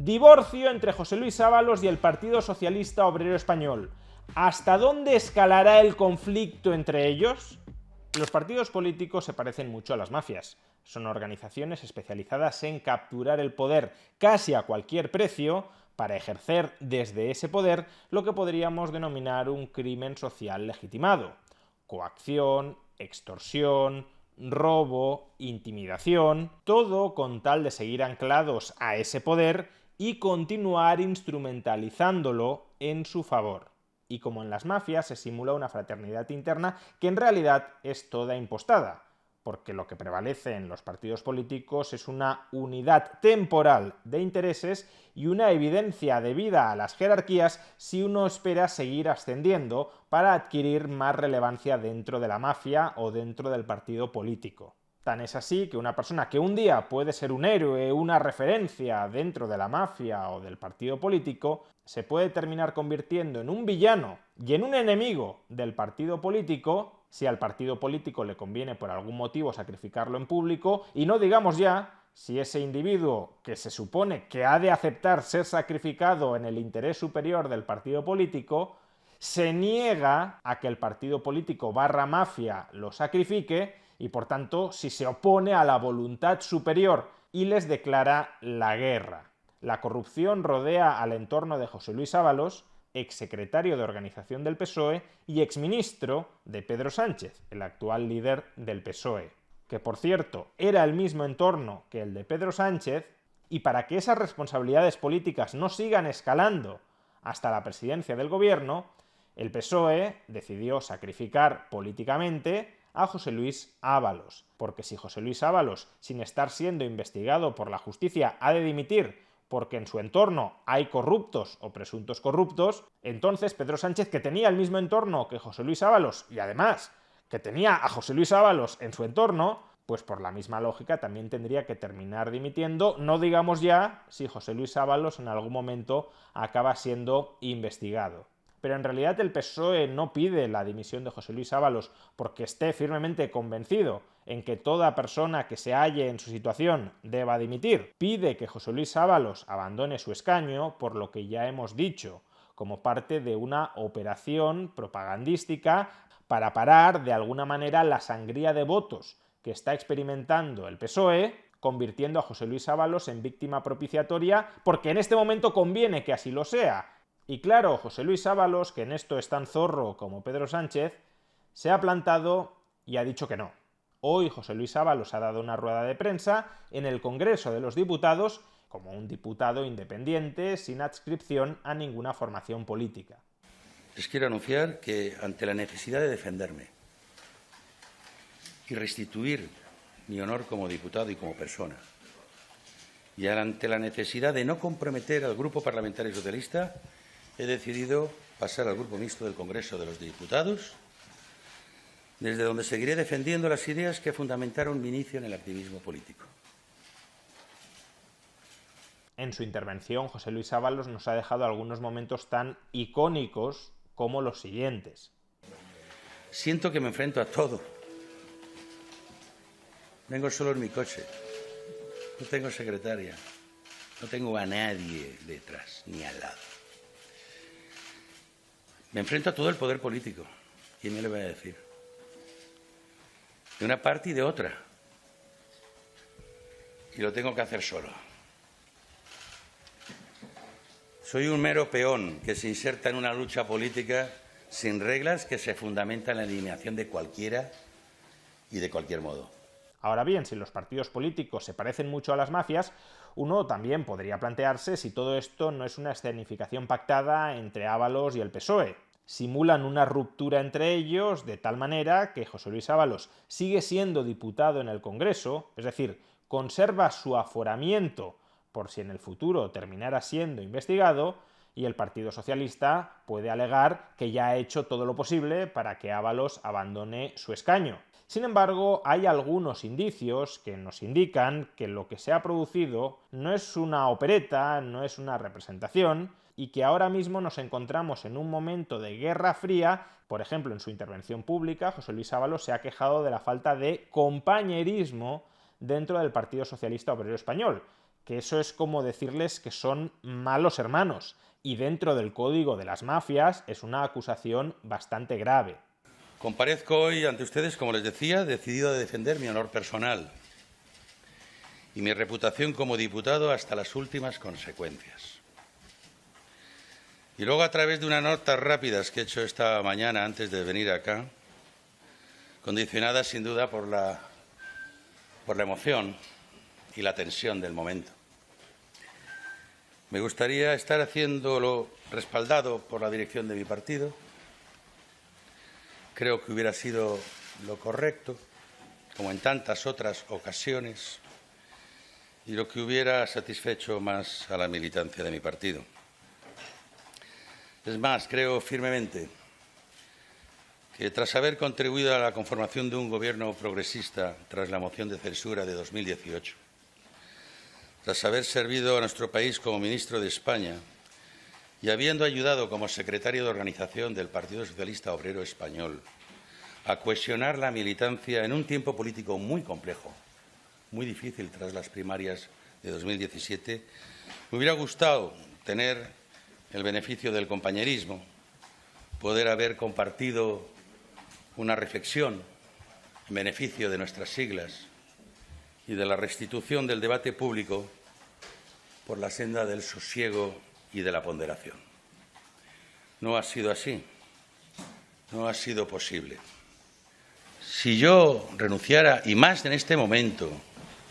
Divorcio entre José Luis Ábalos y el Partido Socialista Obrero Español. ¿Hasta dónde escalará el conflicto entre ellos? Los partidos políticos se parecen mucho a las mafias. Son organizaciones especializadas en capturar el poder casi a cualquier precio para ejercer desde ese poder lo que podríamos denominar un crimen social legitimado. Coacción, extorsión, robo, intimidación, todo con tal de seguir anclados a ese poder y continuar instrumentalizándolo en su favor. Y como en las mafias se simula una fraternidad interna que en realidad es toda impostada, porque lo que prevalece en los partidos políticos es una unidad temporal de intereses y una evidencia debida a las jerarquías si uno espera seguir ascendiendo para adquirir más relevancia dentro de la mafia o dentro del partido político. Tan es así que una persona que un día puede ser un héroe, una referencia dentro de la mafia o del partido político, se puede terminar convirtiendo en un villano y en un enemigo del partido político si al partido político le conviene por algún motivo sacrificarlo en público, y no digamos ya si ese individuo que se supone que ha de aceptar ser sacrificado en el interés superior del partido político se niega a que el partido político / mafia lo sacrifique y por tanto si se opone a la voluntad superior y les declara la guerra. La corrupción rodea al entorno de José Luis Ábalos, exsecretario de organización del PSOE y exministro de Pedro Sánchez, el actual líder del PSOE, que por cierto era el mismo entorno que el de Pedro Sánchez, y para que esas responsabilidades políticas no sigan escalando hasta la presidencia del gobierno, el PSOE decidió sacrificar políticamente a José Luis Ábalos, porque si José Luis Ábalos, sin estar siendo investigado por la justicia, ha de dimitir porque en su entorno hay corruptos o presuntos corruptos, entonces Pedro Sánchez, que tenía el mismo entorno que José Luis Ábalos y además que tenía a José Luis Ábalos en su entorno, pues por la misma lógica también tendría que terminar dimitiendo, no digamos ya si José Luis Ábalos en algún momento acaba siendo investigado. Pero en realidad el PSOE no pide la dimisión de José Luis Ábalos porque esté firmemente convencido en que toda persona que se halle en su situación deba dimitir. Pide que José Luis Ábalos abandone su escaño, por lo que ya hemos dicho, como parte de una operación propagandística para parar de alguna manera la sangría de votos que está experimentando el PSOE, convirtiendo a José Luis Ábalos en víctima propiciatoria porque en este momento conviene que así lo sea. Y claro, José Luis Ábalos, que en esto es tan zorro como Pedro Sánchez, se ha plantado y ha dicho que no. Hoy José Luis Ábalos ha dado una rueda de prensa en el Congreso de los Diputados como un diputado independiente sin adscripción a ninguna formación política. Les quiero anunciar que ante la necesidad de defenderme y restituir mi honor como diputado y como persona, y ante la necesidad de no comprometer al Grupo Parlamentario Socialista, he decidido pasar al Grupo Mixto del Congreso de los Diputados, desde donde seguiré defendiendo las ideas que fundamentaron mi inicio en el activismo político. En su intervención, José Luis Ábalos nos ha dejado algunos momentos tan icónicos como los siguientes. Siento que me enfrento a todo. Vengo solo en mi coche. No tengo secretaria. No tengo a nadie detrás ni al lado. Me enfrento a todo el poder político. ¿Quién me lo va a decir? De una parte y de otra. Y lo tengo que hacer solo. Soy un mero peón que se inserta en una lucha política sin reglas que se fundamenta en la eliminación de cualquiera y de cualquier modo. Ahora bien, si los partidos políticos se parecen mucho a las mafias, uno también podría plantearse si todo esto no es una escenificación pactada entre Ábalos y el PSOE. Simulan una ruptura entre ellos de tal manera que José Luis Ábalos sigue siendo diputado en el Congreso, es decir, conserva su aforamiento por si en el futuro terminara siendo investigado, y el Partido Socialista puede alegar que ya ha hecho todo lo posible para que Ábalos abandone su escaño. Sin embargo, hay algunos indicios que nos indican que lo que se ha producido no es una opereta, no es una representación, y que ahora mismo nos encontramos en un momento de guerra fría. Por ejemplo, en su intervención pública, José Luis Ábalos se ha quejado de la falta de compañerismo dentro del Partido Socialista Obrero Español, que eso es como decirles que son malos hermanos, y dentro del código de las mafias es una acusación bastante grave. Comparezco hoy ante ustedes, como les decía, decidido a defender mi honor personal y mi reputación como diputado hasta las últimas consecuencias. Y luego, a través de unas notas rápidas que he hecho esta mañana antes de venir acá, condicionadas sin duda por la emoción y la tensión del momento. Me gustaría estar haciéndolo respaldado por la dirección de mi partido. Creo que hubiera sido lo correcto, como en tantas otras ocasiones, y lo que hubiera satisfecho más a la militancia de mi partido. Es más, creo firmemente que tras haber contribuido a la conformación de un gobierno progresista tras la moción de censura de 2018, tras haber servido a nuestro país como ministro de España y habiendo ayudado como secretario de organización del Partido Socialista Obrero Español a cohesionar la militancia en un tiempo político muy complejo, muy difícil tras las primarias de 2017, me hubiera gustado tener el beneficio del compañerismo, poder haber compartido una reflexión en beneficio de nuestras siglas y de la restitución del debate público por la senda del sosiego y de la ponderación. No ha sido así, no ha sido posible. Si yo renunciara, y más en este momento,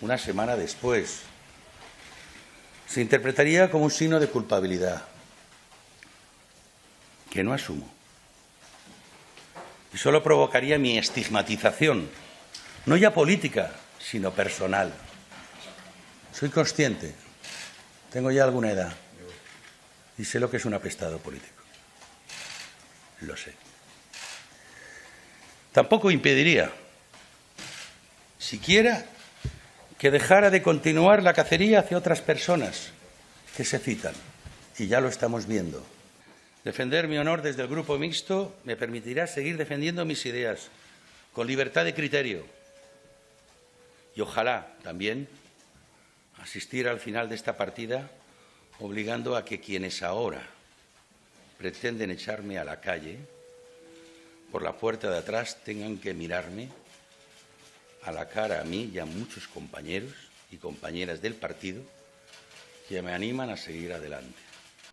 una semana después, se interpretaría como un signo de culpabilidad que no asumo. Y solo provocaría mi estigmatización, no ya política, sino personal. Soy consciente, tengo ya alguna edad y sé lo que es un apestado político. Lo sé. Tampoco impediría, siquiera, que dejara de continuar la cacería hacia otras personas que se citan, y ya lo estamos viendo. Defender mi honor desde el Grupo Mixto me permitirá seguir defendiendo mis ideas con libertad de criterio y ojalá también asistir al final de esta partida obligando a que quienes ahora pretenden echarme a la calle por la puerta de atrás tengan que mirarme a la cara a mí y a muchos compañeros y compañeras del partido que me animan a seguir adelante.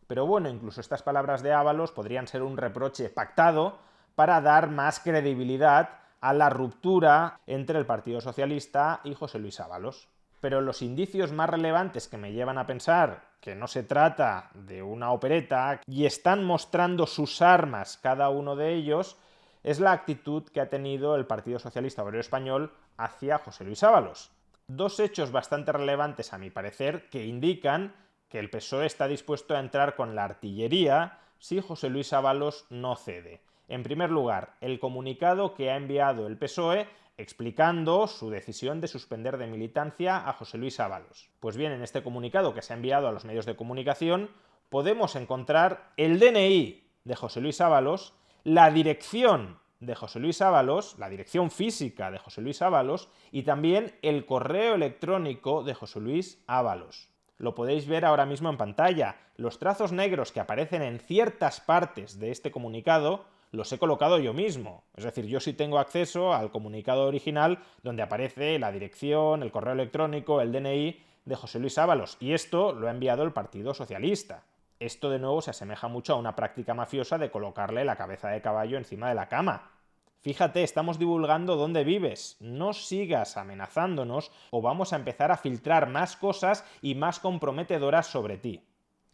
Pero bueno, incluso estas palabras de Ábalos podrían ser un reproche pactado para dar más credibilidad a la ruptura entre el Partido Socialista y José Luis Ábalos. Pero los indicios más relevantes que me llevan a pensar que no se trata de una opereta y están mostrando sus armas cada uno de ellos es la actitud que ha tenido el Partido Socialista Obrero Español hacia José Luis Ábalos. Dos hechos bastante relevantes, a mi parecer, que indican que el PSOE está dispuesto a entrar con la artillería si José Luis Ábalos no cede. En primer lugar, el comunicado que ha enviado el PSOE explicando su decisión de suspender de militancia a José Luis Ábalos. Pues bien, en este comunicado que se ha enviado a los medios de comunicación podemos encontrar el DNI de José Luis Ábalos, la dirección de José Luis Ábalos, la dirección física de José Luis Ábalos y también el correo electrónico de José Luis Ábalos. Lo podéis ver ahora mismo en pantalla. Los trazos negros que aparecen en ciertas partes de este comunicado los he colocado yo mismo. Es decir, yo sí tengo acceso al comunicado original donde aparece la dirección, el correo electrónico, el DNI de José Luis Ábalos. Y esto lo ha enviado el Partido Socialista. Esto de nuevo se asemeja mucho a una práctica mafiosa de colocarle la cabeza de caballo encima de la cama. Fíjate, estamos divulgando dónde vives. No sigas amenazándonos o vamos a empezar a filtrar más cosas y más comprometedoras sobre ti.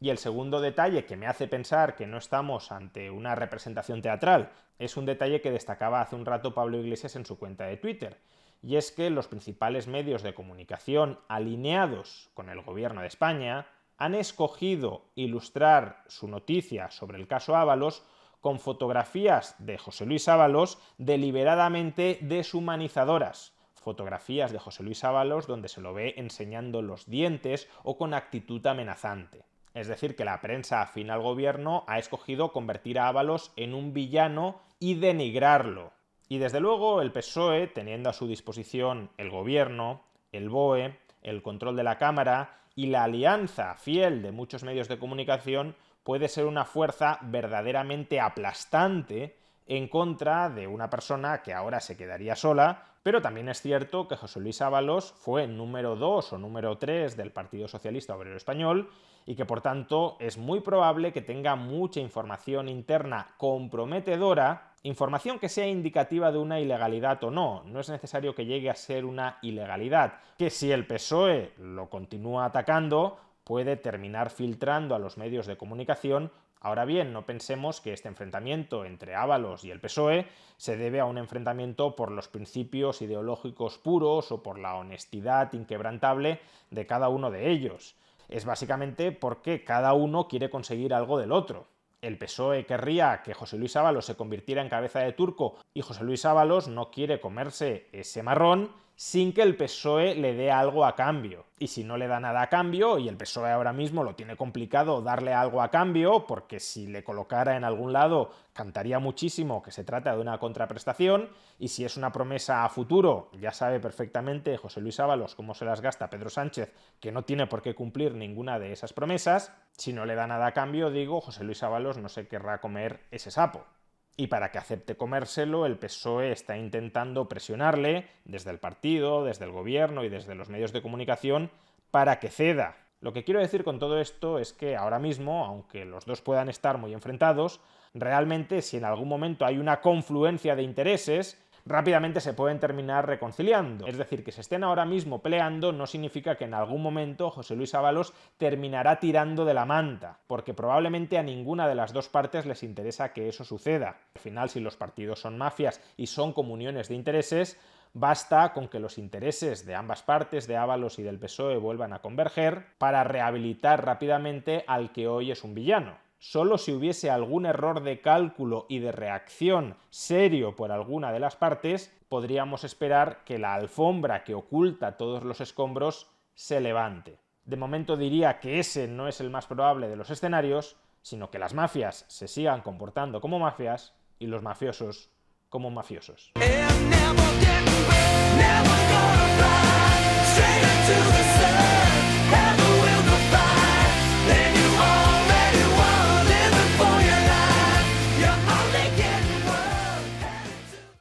Y el segundo detalle que me hace pensar que no estamos ante una representación teatral es un detalle que destacaba hace un rato Pablo Iglesias en su cuenta de Twitter. Y es que los principales medios de comunicación alineados con el gobierno de España han escogido ilustrar su noticia sobre el caso Ábalos con fotografías de José Luis Ábalos deliberadamente deshumanizadoras. Fotografías de José Luis Ábalos donde se lo ve enseñando los dientes o con actitud amenazante. Es decir, que la prensa afín al gobierno ha escogido convertir a Ábalos en un villano y denigrarlo. Y desde luego el PSOE, teniendo a su disposición el gobierno, el BOE, el control de la Cámara y la alianza fiel de muchos medios de comunicación puede ser una fuerza verdaderamente aplastante en contra de una persona que ahora se quedaría sola, pero también es cierto que José Luis Ábalos fue número 2 o número 3 del Partido Socialista Obrero Español y que por tanto es muy probable que tenga mucha información interna comprometedora, información que sea indicativa de una ilegalidad o no. No es necesario que llegue a ser una ilegalidad, que si el PSOE lo continúa atacando, puede terminar filtrando a los medios de comunicación. Ahora bien, no pensemos que este enfrentamiento entre Ábalos y el PSOE se debe a un enfrentamiento por los principios ideológicos puros o por la honestidad inquebrantable de cada uno de ellos. Es básicamente porque cada uno quiere conseguir algo del otro. El PSOE querría que José Luis Ábalos se convirtiera en cabeza de turco y José Luis Ábalos no quiere comerse ese marrón sin que el PSOE le dé algo a cambio. Y si no le da nada a cambio, y el PSOE ahora mismo lo tiene complicado darle algo a cambio, porque si le colocara en algún lado cantaría muchísimo que se trata de una contraprestación, y si es una promesa a futuro, ya sabe perfectamente José Luis Ábalos cómo se las gasta Pedro Sánchez, que no tiene por qué cumplir ninguna de esas promesas. Si no le da nada a cambio, digo, José Luis Ábalos no se querrá comer ese sapo. Y para que acepte comérselo, el PSOE está intentando presionarle desde el partido, desde el gobierno y desde los medios de comunicación para que ceda. Lo que quiero decir con todo esto es que ahora mismo, aunque los dos puedan estar muy enfrentados, realmente si en algún momento hay una confluencia de intereses, rápidamente se pueden terminar reconciliando. Es decir, que se estén ahora mismo peleando no significa que en algún momento José Luis Ábalos terminará tirando de la manta, porque probablemente a ninguna de las dos partes les interesa que eso suceda. Al final, si los partidos son mafias y son comuniones de intereses, basta con que los intereses de ambas partes, de Ábalos y del PSOE, vuelvan a converger para rehabilitar rápidamente al que hoy es un villano. Solo si hubiese algún error de cálculo y de reacción serio por alguna de las partes, podríamos esperar que la alfombra que oculta todos los escombros se levante. De momento diría que ese no es el más probable de los escenarios, sino que las mafias se sigan comportando como mafias y los mafiosos como mafiosos.